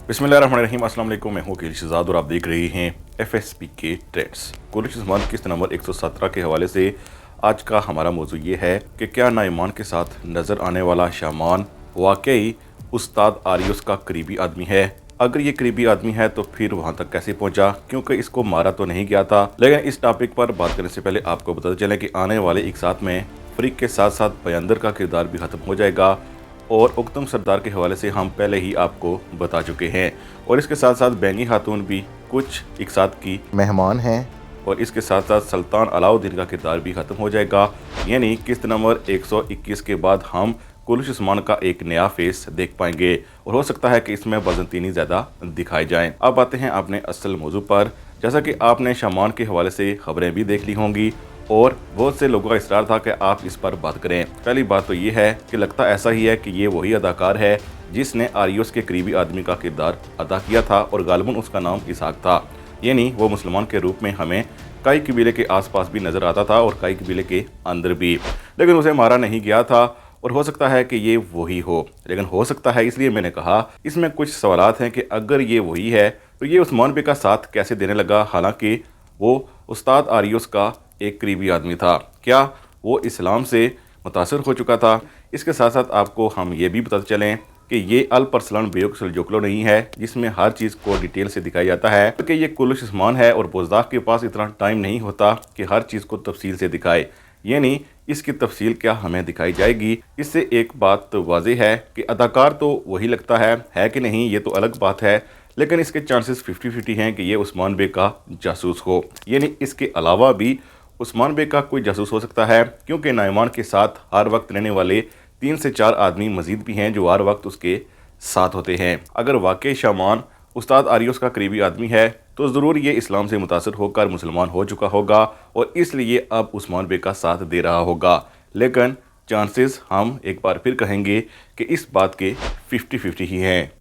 बिस्मिल्लाहिर्रहमानिर्रहीम। अस्सलाम वालेकुम। मैं हूं अकील शहजाद और आप देख रहे हैं FSP के ट्रेंड्स। कुरैश उस्मान किस्त नंबर 117 के हवाले से आज का हमारा मौजू ये है कि क्या नाइमान के साथ नज़र आने वाला शामान वाकई उस्ताद आरियस का करीबी आदमी है। अगर ये करीबी आदमी है तो फिर वहाँ तक कैसे पहुँचा, क्योंकि इसको मारा तो नहीं गया था। लेकिन इस टॉपिक पर बात करने से पहले आपको बताते चलें कि आने वाले एक साथ में फरीक के साथ साथ बयंदर का किरदार भी ख़त्म हो जाएगा और उक्तम सरदार के हवाले से हम पहले ही आपको बता चुके हैं। और इसके साथ साथ बैंगी खातून भी कुछ एक साथ की मेहमान हैं और इसके साथ साथ सुल्तान अलाउद्दीन का किरदार भी ख़त्म हो जाएगा। यानी किस्त नंबर 121 के बाद हम कुरैश उस्मान का एक नया फेस देख पाएंगे और हो सकता है कि इसमें बजंतीनी ज़्यादा दिखाई जाएं। अब आते हैं अपने असल मौजू पर। जैसा कि आपने शामान के हवाले से खबरें भी देख ली होंगी और बहुत से लोगों का इसरार था कि आप इस पर बात करें। पहली बात तो ये है कि लगता ऐसा ही है कि ये वही अदाकार है जिसने आरियस के करीबी आदमी का किरदार अदा किया था और गालिबन उसका नाम इसहाक था। यानी वो मुसलमान के रूप में हमें कई कबीले के आसपास भी नज़र आता था और कई कबीले के अंदर भी, लेकिन उसे मारा नहीं गया था। और हो सकता है कि ये वही हो, लेकिन हो सकता है इसलिए मैंने कहा इसमें कुछ सवालात हैं कि अगर ये वही है तो ये उस्मान बे का साथ कैसे देने लगा, हालांकि वो उस्ताद आरियस का एक करीबी आदमी था। क्या वो इस्लाम से मुतासर हो चुका था? इसके साथ साथ आपको हम ये भी बताते चलें कि ये अल परसलान बेयोग सलजोकलो नहीं है जिसमें हर चीज़ को डिटेल से दिखाया जाता है, क्योंकि ये कुरैश उस्मान है और बुज़दाक के पास इतना टाइम नहीं होता कि हर चीज़ को तफसील से दिखाए। यानी इसकी तफसील क्या हमें दिखाई जाएगी। इससे एक बात तो वाज़ेह है कि अदाकार तो वही लगता है कि नहीं ये तो अलग बात है, लेकिन इसके चांसेस 50-50 हैं कि ये उस्मान बे का जासूस हो। यानी इसके अलावा भी उस्मान बे का कोई जासूस हो सकता है, क्योंकि नाइमान के साथ हर वक्त रहने वाले 3 से 4 आदमी मजीद भी हैं जो हर वक्त उसके साथ होते हैं। अगर वाकई शामान उस्ताद आरियस का करीबी आदमी है तो ज़रूर ये इस्लाम से मुतासर होकर मुसलमान हो चुका होगा और इसलिए अब उस्मान बे का साथ दे रहा होगा। लेकिन चांसेस हम एक बार फिर कहेंगे कि इस बात के 50-50 ही हैं।